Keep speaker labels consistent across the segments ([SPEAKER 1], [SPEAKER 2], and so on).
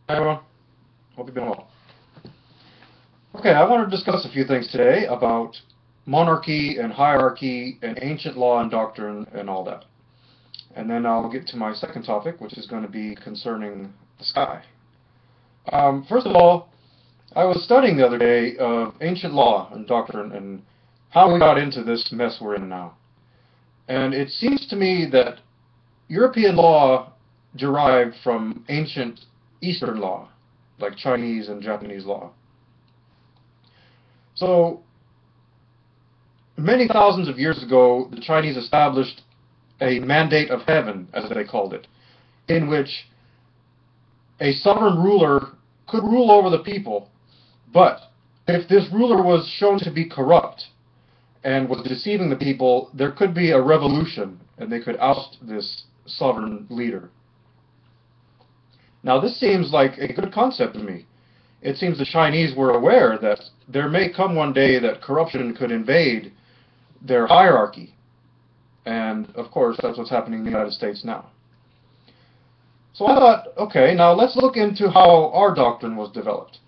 [SPEAKER 1] Hi everyone, hope you've been well. Okay, I want to discuss a few things today about monarchy and hierarchy and ancient law and doctrine and all that. And then I'll get to my second topic, which is going to be concerning the sky. First of all, I was studying the other day of ancient law and doctrine and how we got into this mess we're in now. And it seems to me that European law derived from ancient Eastern law, like Chinese and Japanese law. So, many thousands of years ago, the Chinese established a mandate of heaven, as they called it, in which a sovereign ruler could rule over the people, but if this ruler was shown to be corrupt and was deceiving the people, there could be a revolution, and they could oust this sovereign leader. Now, this seems like a good concept to me. It seems the Chinese were aware that there may come one day that corruption could invade their hierarchy. And, of course, that's what's happening in the United States now. So I thought, okay, now let's look into how our doctrine was developed.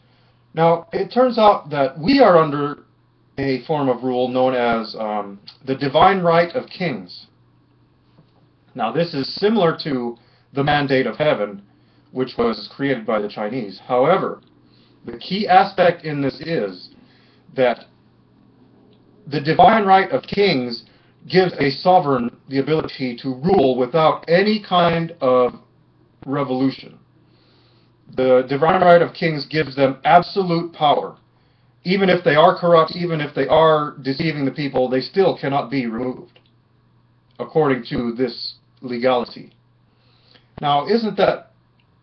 [SPEAKER 1] Now, it turns out that we are under a form of rule known as the divine right of kings. Now, this is similar to the mandate of heaven, which was created by the Chinese. However, the key aspect in this is that the divine right of kings gives a sovereign the ability to rule without any kind of revolution. The divine right of kings gives them absolute power. Even if they are corrupt, even if they are deceiving the people, they still cannot be removed, according to this legality. Now, isn't that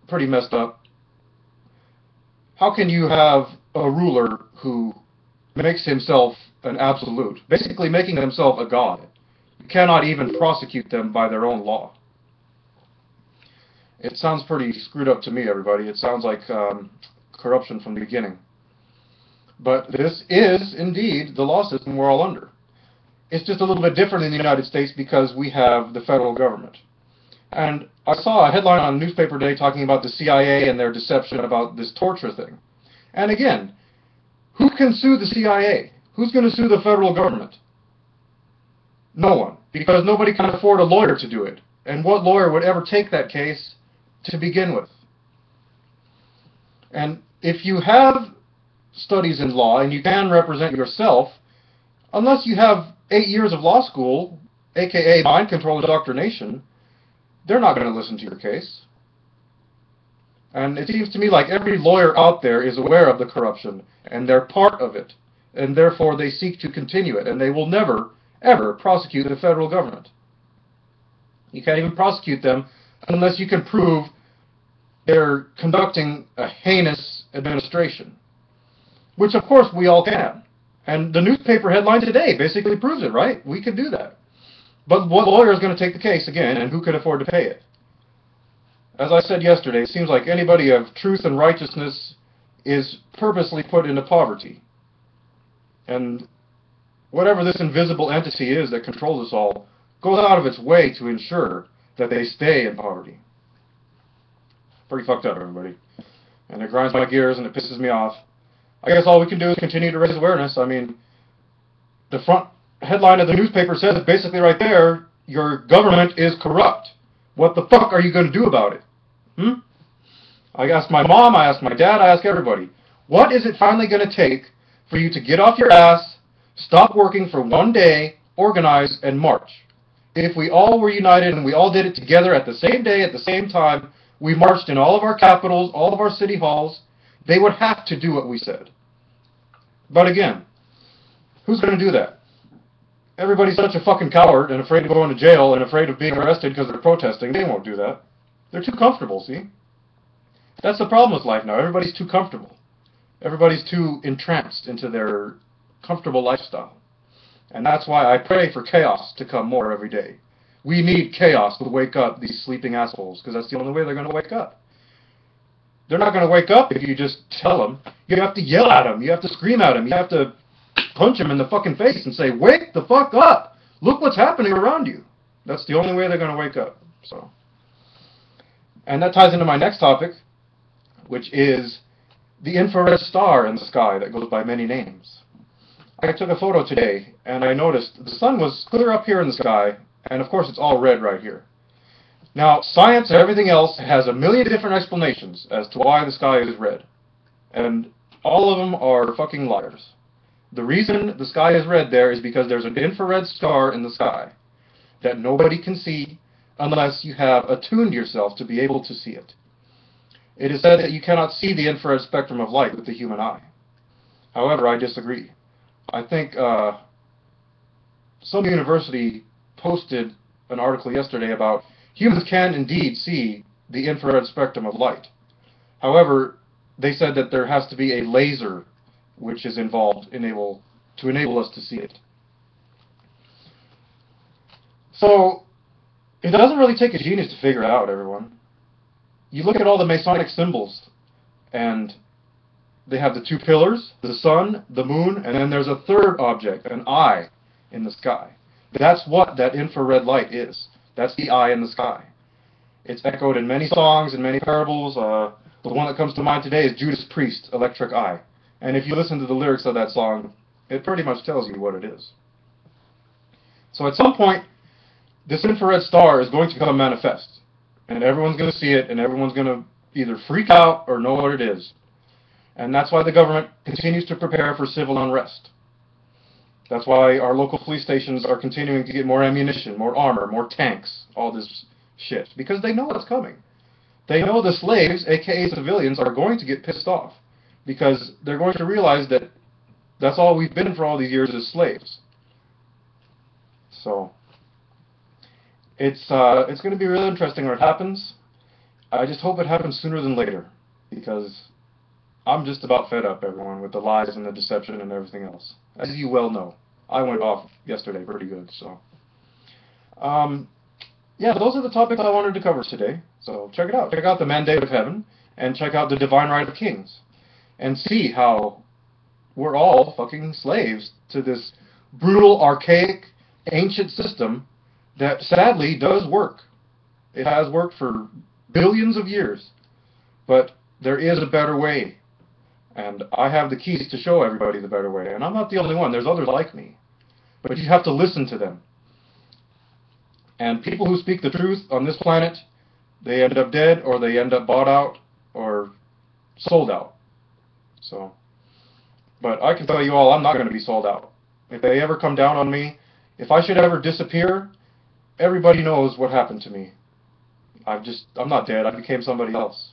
[SPEAKER 1] pretty messed up? How can you have a ruler who makes himself an absolute, basically making himself a god? You cannot even prosecute them by their own law. It sounds pretty screwed up to me, everybody. It sounds like corruption from the beginning. But this is, indeed, the law system we're all under. It's just a little bit different in the United States because we have the federal government. And I saw a headline on a newspaper today talking about the CIA and their deception about this torture thing. And again, who can sue the CIA? Who's going to sue the federal government? No one, because nobody can afford a lawyer to do it. And what lawyer would ever take that case to begin with? And if you have studies in law and you can represent yourself, unless you have 8 years of law school, aka mind control and indoctrination, they're not going to listen to your case. And it seems to me like every lawyer out there is aware of the corruption, and they're part of it, and therefore they seek to continue it, and they will never, ever prosecute the federal government. You can't even prosecute them unless you can prove they're conducting a heinous administration, which of course we all can. And the newspaper headline today basically proves it, right? We can do that. But what lawyer is going to take the case again, and who can afford to pay it? As I said yesterday, it seems like anybody of truth and righteousness is purposely put into poverty. And whatever this invisible entity is that controls us all goes out of its way to ensure that they stay in poverty. Pretty fucked up, everybody. And it grinds my gears and it pisses me off. I guess all we can do is continue to raise awareness. I mean, the front headline of the newspaper says it basically right there, your government is corrupt. What the fuck are you going to do about it? I asked my mom, I asked my dad, I asked everybody. What is it finally going to take for you to get off your ass, stop working for one day, organize, and march? If we all were united and we all did it together at the same day, at the same time, we marched in all of our capitals, all of our city halls, they would have to do what we said. But again, who's going to do that? Everybody's such a fucking coward and afraid of going to jail and afraid of being arrested because they're protesting. They won't do that. They're too comfortable, see? That's the problem with life now. Everybody's too comfortable. Everybody's too entranced into their comfortable lifestyle. And that's why I pray for chaos to come more every day. We need chaos to wake up these sleeping assholes, because that's the only way they're going to wake up. They're not going to wake up if you just tell them. You have to yell at them. You have to scream at them. You have to punch them in the fucking face and say, wake the fuck up. Look what's happening around you. That's the only way they're going to wake up. So, and that ties into my next topic. which is the infrared star in the sky that goes by many names. I took a photo today, and I noticed the sun was clear up here in the sky, and of course it's all red right here. Now, science and everything else has a million different explanations as to why the sky is red, and all of them are fucking liars. The reason the sky is red there is because there's an infrared star in the sky that nobody can see unless you have attuned yourself to be able to see it. It is said that you cannot see the infrared spectrum of light with the human eye. However, I disagree. I think some university posted an article yesterday about humans can indeed see the infrared spectrum of light. However, they said that there has to be a laser which is involved to enable us to see it. So, it doesn't really take a genius to figure it out, everyone. You look at all the Masonic symbols, and they have the two pillars, the sun, the moon, and then there's a third object, an eye in the sky. That's what that infrared light is. That's the eye in the sky. It's echoed in many songs and many parables. The one that comes to mind today is Judas Priest, Electric Eye. And if you listen to the lyrics of that song, it pretty much tells you what it is. So at some point, this infrared star is going to become manifest. And everyone's going to see it, and everyone's going to either freak out or know what it is. And that's why the government continues to prepare for civil unrest. That's why our local police stations are continuing to get more ammunition, more armor, more tanks, all this shit. Because they know what's coming. They know the slaves, aka civilians, are going to get pissed off. Because they're going to realize that that's all we've been for all these years as slaves. So, it's going to be really interesting when it happens. I just hope it happens sooner than later. Because I'm just about fed up, everyone, with the lies and the deception and everything else. As you well know. I went off yesterday pretty good, so. Yeah, those are the topics I wanted to cover today. So check it out. Check out the Mandate of Heaven, and check out the Divine Right of Kings. And see how we're all fucking slaves to this brutal, archaic, ancient system that sadly does work. It has worked for billions of years. But there is a better way. And I have the keys to show everybody the better way. And I'm not the only one. There's others like me. But you have to listen to them. And people who speak the truth on this planet, they end up dead, or they end up bought out, or sold out. So, but I can tell you all, I'm not going to be sold out. If they ever come down on me, if I should ever disappear, everybody knows what happened to me. I'm not dead. I became somebody else.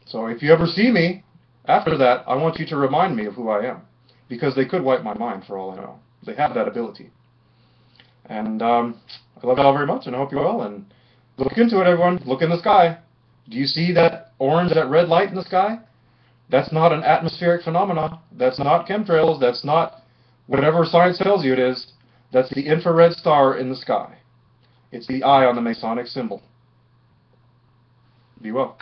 [SPEAKER 1] So if you ever see me after that, I want you to remind me of who I am. Because they could wipe my mind for all I know. They have that ability. And I love you all very much, and I hope you're well. And look into it, everyone. Look in the sky. Do you see that orange, that red light in the sky? That's not an atmospheric phenomenon. That's not chemtrails. That's not whatever science tells you it is. That's the infrared star in the sky. It's the eye on the Masonic symbol. Be well.